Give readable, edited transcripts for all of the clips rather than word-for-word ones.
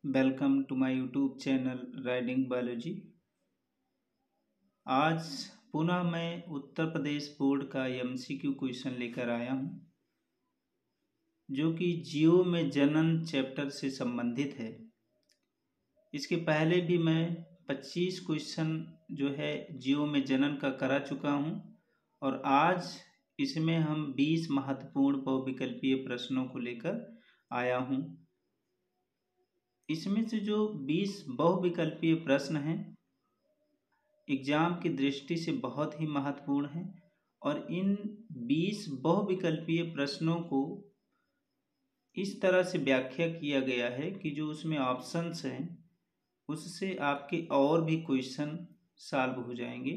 Welcome to my YouTube channel riding biology. आज पुनः मैं उत्तर प्रदेश बोर्ड का एमसीक्यू क्वेश्चन लेकर आया हूं, जो कि जीव में जनन चैप्टर से संबंधित है। इसके पहले भी मैं 25 क्वेश्चन जो है जीव में जनन का करा चुका हूं और आज इसमें हम 20 महत्वपूर्ण बहुविकल्पीय प्रश्नों को लेकर आया हूं। इसमें से जो 20 बहुविकल्पीय प्रश्न हैं एग्जाम की दृष्टि से बहुत ही महत्वपूर्ण हैं और इन 20 बहुविकल्पीय प्रश्नों को इस तरह से व्याख्या किया गया है कि जो उसमें ऑप्शंस हैं उससे आपके और भी क्वेश्चन सॉल्व हो जाएंगे।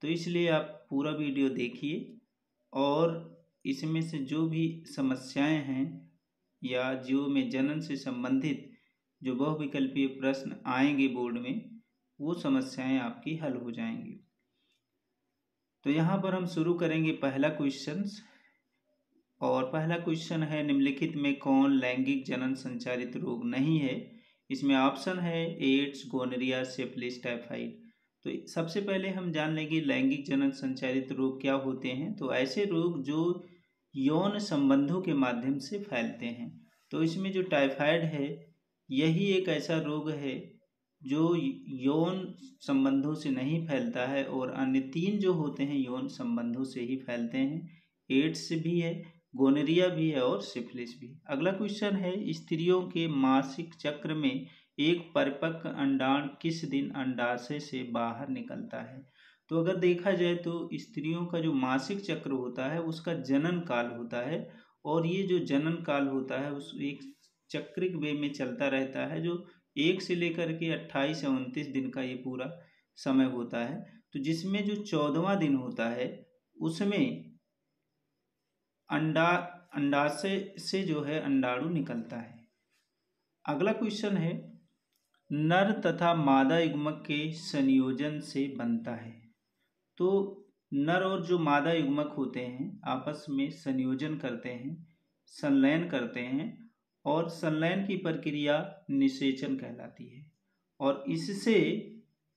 तो इसलिए आप पूरा वीडियो देखिए और इसमें से जो भी समस्याएं हैं या जीव में जनन से संबंधित जो बहुविकल्पीय प्रश्न आएंगे बोर्ड में, वो समस्याएं आपकी हल हो जाएंगी। तो यहाँ पर हम शुरू करेंगे पहला क्वेश्चन। और पहला क्वेश्चन है, निम्नलिखित में कौन लैंगिक जनन संचारित रोग नहीं है? इसमें ऑप्शन है एड्स, गोनोरिया, सिफिलिस, टाइफाइड। तो सबसे पहले हम जान लेंगे लैंगिक जनन संचारित रोग क्या होते हैं। तो ऐसे रोग जो यौन संबंधों के माध्यम से फैलते हैं। तो इसमें जो टाइफाइड है यही एक ऐसा रोग है जो यौन संबंधों से नहीं फैलता है और अन्य 3 जो होते हैं यौन संबंधों से ही फैलते हैं। एड्स भी है, गोनोरिया भी है और सिफिलिस भी। अगला क्वेश्चन है, स्त्रियों के मासिक चक्र में एक परिपक्व अंडाणु किस दिन अंडाशय से बाहर निकलता है? तो अगर देखा जाए तो स्त्रियों का जो मासिक चक्र होता है उसका जनन काल होता है और ये जो जनन काल होता है उस एक चक्रिक वे में चलता रहता है, जो 1 से लेकर के 28 या 29 दिन का ये पूरा समय होता है। तो जिसमें जो 14वां दिन होता है उसमें अंडाशय से जो है अंडाणु निकलता है। अगला क्वेश्चन है, नर तथा मादा युग्मक के संयोजन से बनता है। तो नर और जो मादा युग्मक होते हैं आपस में संयोजन करते हैं, संलयन करते हैं और संलयन की प्रक्रिया निषेचन कहलाती है और इससे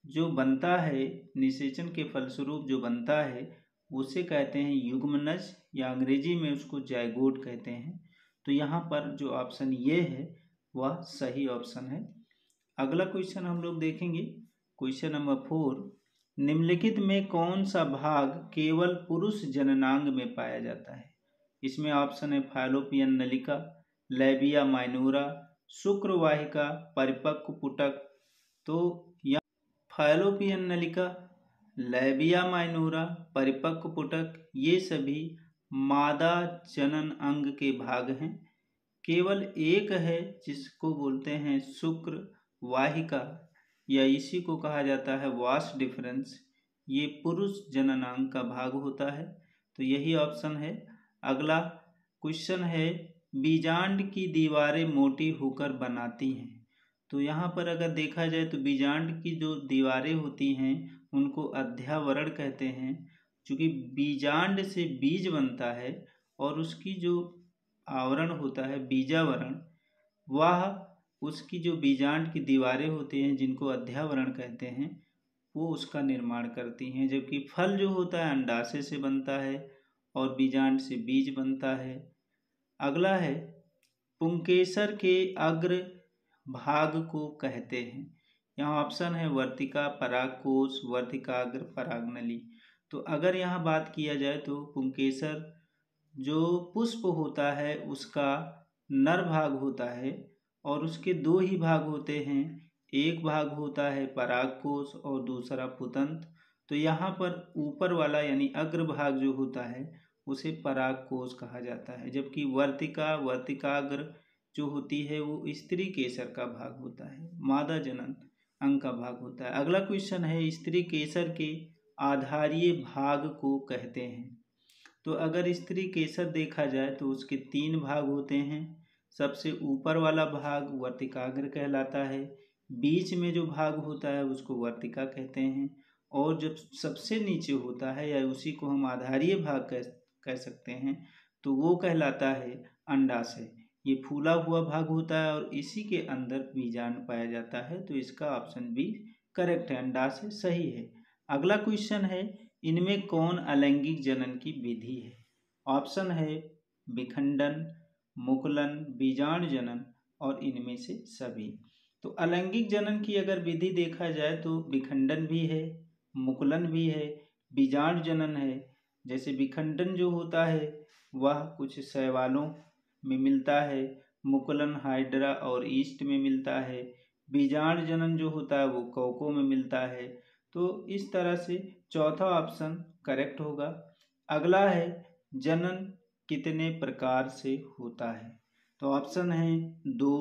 जो बनता है, निषेचन के फलस्वरूप जो बनता है उसे कहते हैं युग्मनज या अंग्रेजी में उसको जायगोट कहते हैं। तो यहाँ पर जो ऑप्शन ये है वह सही ऑप्शन है। अगला क्वेश्चन हम लोग देखेंगे, क्वेश्चन नंबर 4, निम्नलिखित में कौन सा भाग केवल पुरुष जननांग में पाया जाता है? इसमें ऑप्शन है फैलोपियन नलिका, लैबिया माइनोरा, शुक्रवाहिका, परिपक्व पुटक। तो यह फैलोपियन नलिका, लैबिया माइनोरा, परिपक्व पुटक ये सभी मादा जनन अंग के भाग हैं। केवल एक है जिसको बोलते हैं शुक्रवाहिका या इसी को कहा जाता है वास डिफरेंस, ये पुरुष जननांग का भाग होता है। तो यही ऑप्शन है। अगला क्वेश्चन है, बीजांड की दीवारें मोटी होकर बनाती हैं। तो यहाँ पर अगर देखा जाए तो बीजांड की जो दीवारें होती हैं उनको अध्यावरण कहते हैं, क्योंकि बीजांड से बीज बनता है और उसकी जो आवरण होता है बीजावरण, वह उसकी जो बीजांड की दीवारें होती हैं जिनको अध्यावरण कहते हैं वो उसका निर्माण करती हैं। जबकि फल जो होता है अंडाशय से बनता है और बीजांड से बीज बनता है। अगला है, पुंकेसर के अग्र भाग को कहते हैं। यहाँ ऑप्शन है वर्तिका, परागकोश, वर्तिकाग्र, परागनली। तो अगर यहाँ बात किया जाए तो पुंकेसर जो पुष्प होता है उसका नर भाग होता है और उसके 2 ही भाग होते हैं, एक भाग होता है परागकोश और दूसरा पुतंत्र। तो यहाँ पर ऊपर वाला यानी अग्र भाग जो होता है उसे परागकोश कहा जाता है, जबकि वर्तिका, वर्तिकाग्र जो होती है वो स्त्री केसर का भाग होता है, मादा जनन अंग का भाग होता है। अगला क्वेश्चन है, स्त्री केसर के आधारीय भाग को कहते हैं। तो अगर स्त्री केसर देखा जाए तो उसके 3 भाग होते हैं। सबसे ऊपर वाला भाग वर्तिकाग्र कहलाता है, बीच में जो भाग होता है उसको वर्तिका कहते हैं और जो सबसे नीचे होता है या उसी को हम आधारीय भाग कह सकते हैं तो वो कहलाता है अंडाशय। ये फूला हुआ भाग होता है और इसी के अंदर बीजाणु पाया जाता है। तो इसका ऑप्शन बी करेक्ट है, अंडाशय सही है। अगला क्वेश्चन है, इनमें कौन अलैंगिक जनन की विधि है? ऑप्शन है विखंडन, मुकुलन, बीजाणु जनन और इनमें से सभी। तो अलैंगिक जनन की अगर विधि देखा जाए तो विखंडन भी है, मुकुलन भी है, बीजाणु जनन है। जैसे विखंडन जो होता है वह कुछ शैवालों में मिलता है, मुकुलन हाइड्रा और ईस्ट में मिलता है, बीजाणु जनन जो होता है वो कौकों में मिलता है। तो इस तरह से चौथा ऑप्शन करेक्ट होगा। अगला है, जनन कितने प्रकार से होता है? तो ऑप्शन है 2,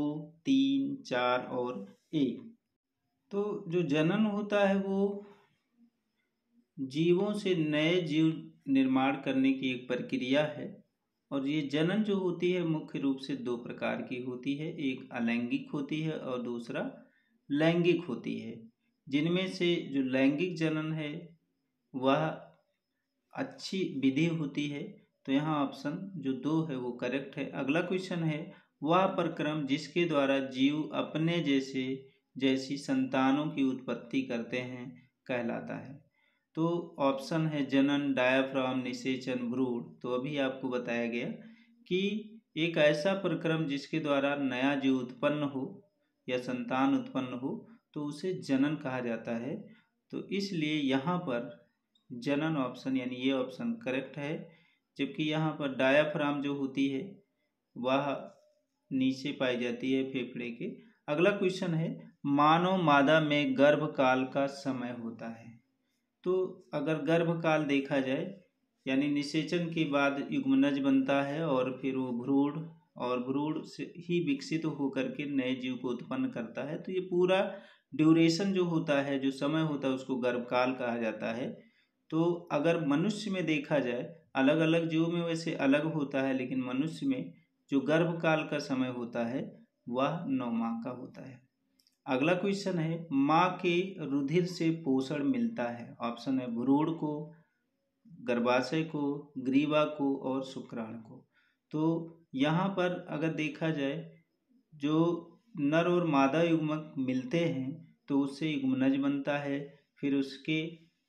3, 4 और 1। तो जो जनन होता है वो जीवों से नए जीव निर्माण करने की एक प्रक्रिया है। और ये जनन जो होती है मुख्य रूप से दो प्रकार की होती है, एक अलैंगिक होती है और दूसरा लैंगिक होती है। जिनमें से जो लैंगिक जनन है वह अच्छी विधि होती है। तो यहाँ ऑप्शन जो 2 है वो करेक्ट है। अगला क्वेश्चन है, वह प्रक्रम जिसके द्वारा जीव अपने जैसी संतानों की उत्पत्ति करते हैं कहलाता है? तो ऑप्शन है जनन, डायाफ्राम, निषेचन, भ्रूण। तो अभी आपको बताया गया कि एक ऐसा प्रक्रम जिसके द्वारा नया जीव उत्पन्न हो या संतान उत्पन्न हो तो उसे जनन कहा जाता है। तो इसलिए यहाँ पर जनन ऑप्शन यानी ये ऑप्शन करेक्ट है। जबकि यहाँ पर डायाफ्राम जो होती है वह नीचे पाई जाती है फेफड़े के। अगला क्वेश्चन है, मानव मादा में गर्भकाल का समय होता है। तो अगर गर्भकाल देखा जाए यानी निषेचन के बाद युग्मनज बनता है और फिर वो भ्रूण और भ्रूण से ही विकसित होकर के नए जीव को उत्पन्न करता है। तो ये पूरा ड्यूरेशन जो होता है, जो समय होता है, उसको गर्भकाल कहा जाता है। तो अगर मनुष्य में देखा जाए, अलग अलग जीवों में वैसे अलग होता है, लेकिन मनुष्य में जो गर्भकाल का समय होता है वह 9 माह का होता है। अगला क्वेश्चन है, माँ के रुधिर से पोषण मिलता है। ऑप्शन है भ्रूण को, गर्भाशय को, ग्रीवा को और शुक्राणु को। तो यहाँ पर अगर देखा जाए जो नर और मादा युग्मक मिलते हैं तो उससे युग्मनज बनता है। फिर उसके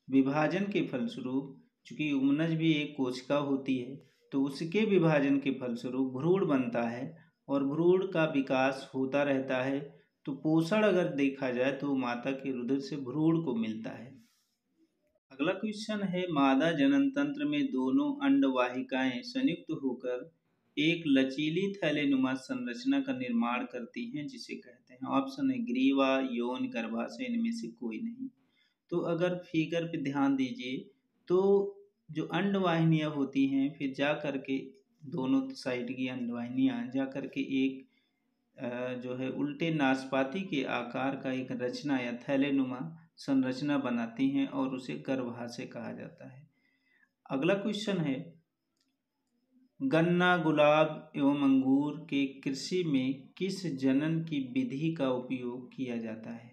विभाजन के फलस्वरूप, चूँकि युग्मनज भी एक कोशिका होती है, तो उसके विभाजन के फलस्वरूप भ्रूण बनता है और भ्रूण का विकास होता रहता है। तो पोषण अगर देखा जाए तो माता के रुधिर से भ्रूण को मिलता है। अगला क्वेश्चन है, मादा जनन तंत्र में दोनों अंडवाहिकाएं संयुक्त होकर एक लचीली थैलेनुमा संरचना का निर्माण करती हैं जिसे कहते हैं। ऑप्शन है ग्रीवा, यौन, गर्भाशय, इनमें से कोई नहीं। तो अगर फिगर पे ध्यान दीजिए तो जो अंडवाहिनियां होती हैं फिर जा करके दोनों साइड की अंडवाहिनियां जा करके एक जो है उल्टे नाशपाती के आकार का एक रचना या थैलेनुमा संरचना बनाती हैं और उसे गर्भाशय कहा जाता है। अगला क्वेश्चन है, गन्ना, गुलाब एवं अंगूर के कृषि में किस जनन की विधि का उपयोग किया जाता है?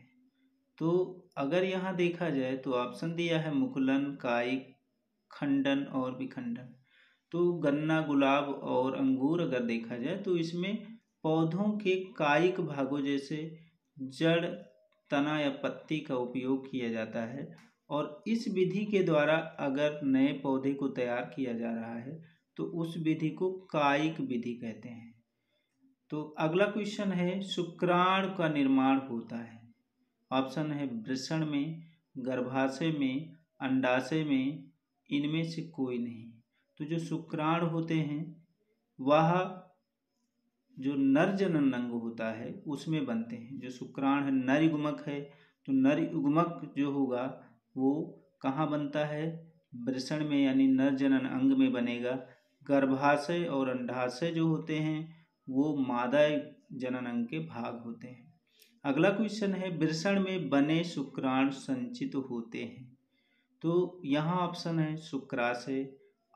तो अगर यहाँ देखा जाए तो ऑप्शन दिया है मुकुलन, कायिक, खंडन और विखंडन। तो गन्ना, गुलाब और अंगूर अगर देखा जाए तो इसमें पौधों के कायिक भागों जैसे जड़, तना या पत्ती का उपयोग किया जाता है। और इस विधि के द्वारा अगर नए पौधे को तैयार किया जा रहा है तो उस विधि को कायिक विधि कहते हैं। तो अगला क्वेश्चन है, शुक्राणु का निर्माण होता है। ऑप्शन है वृषण में, गर्भाशय में, अंडाशय में, इनमें से कोई नहीं। तो जो शुक्राणु होते हैं वह जो नर जनन अंग होता है उसमें बनते हैं। जो शुक्राणु है नर युग्मक है, तो नर युग्मक जो होगा वो कहाँ बनता है? वृषण में यानी नर जनन अंग में बनेगा। गर्भाशय और अंडाशय जो होते हैं वो मादा जनन अंग के भाग होते हैं। अगला क्वेश्चन है, वृषण में बने शुक्राणु संचित होते हैं। तो यहाँ ऑप्शन है शुक्राशय,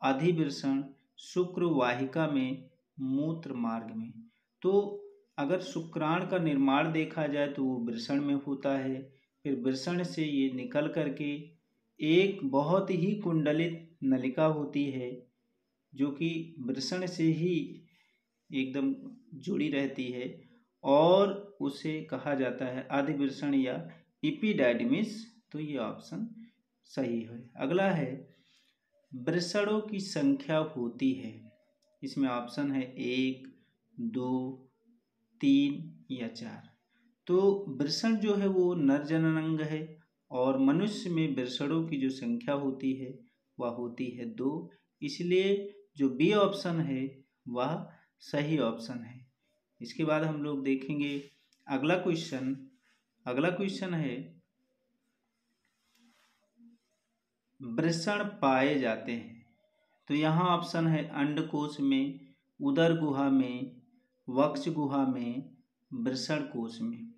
अधिवृषण, शुक्र वाहिका में, मूत्र मार्ग में। तो अगर शुक्राणु का निर्माण देखा जाए तो वो वृषण में होता है। फिर वृषण से ये निकल करके एक बहुत ही कुंडलित नलिका होती है जो कि वृषण से ही एकदम जुड़ी रहती है और उसे कहा जाता है अधिवृषण या इपिडाइडिमिस। तो ये ऑप्शन सही है। अगला है वृषणों की संख्या होती है, इसमें ऑप्शन है 1, 2, 3 या 4। तो वृषण जो है वो नर जननांग है और मनुष्य में वृषणों की जो संख्या होती है वह होती है 2, इसलिए जो बी ऑप्शन है वह सही ऑप्शन है। इसके बाद हम लोग देखेंगे अगला क्वेश्चन है वृषण पाए जाते हैं। तो यहाँ ऑप्शन है अंडकोश में, उदर गुहा में, वक्ष गुहा में, वृषण कोश में।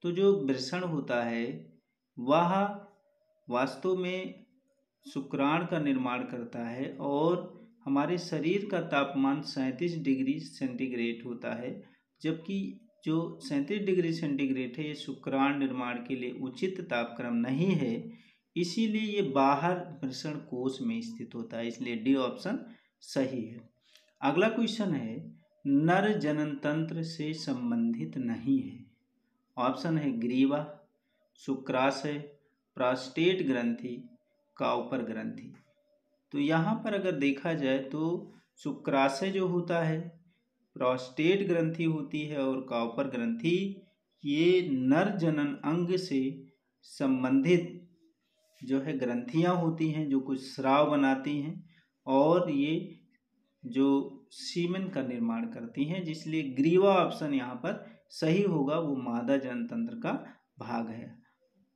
तो जो वृषण होता है वह वास्तव में शुक्राणु का निर्माण करता है और हमारे शरीर का तापमान 37 डिग्री सेंटीग्रेड होता है, जबकि जो 37 डिग्री सेंटीग्रेड है ये शुक्राणु निर्माण के लिए उचित तापक्रम नहीं है, इसीलिए ये बाहर वृषण कोश में स्थित होता है, इसलिए डी ऑप्शन सही है। अगला क्वेश्चन है नर जनन तंत्र से संबंधित नहीं है। ऑप्शन है ग्रीवा, शुक्राशय, प्रोस्टेट ग्रंथि, काउपर ग्रंथि। तो यहाँ पर अगर देखा जाए तो शुक्राशय जो होता है, प्रोस्टेट ग्रंथि होती है और काउपर ग्रंथि, ये नर जनन अंग से संबंधित जो है ग्रंथियाँ होती हैं जो कुछ स्राव बनाती हैं और ये जो सीमेन का निर्माण करती हैं, जिसलिए ग्रीवा ऑप्शन यहाँ पर सही होगा, वो मादा जनतंत्र का भाग है।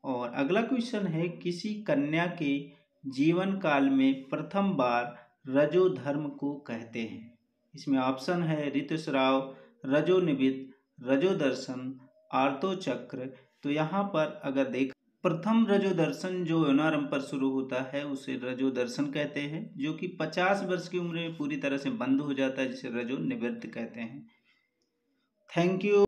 और अगला क्वेश्चन है किसी कन्या के जीवन काल में प्रथम बार रजोधर्म को कहते हैं। इसमें ऑप्शन है ऋतुस्राव, रजोनिबित, रजोदर्शन, आर्तोचक्र। तो यहाँ पर अगर देख प्रथम रजोदर्शन जो यौनारंभ पर शुरू होता है उसे रजोदर्शन कहते हैं, जो कि 50 वर्ष की उम्र में पूरी तरह से बंद हो जाता है, जिसे रजोनिवृत्त कहते हैं। Thank you.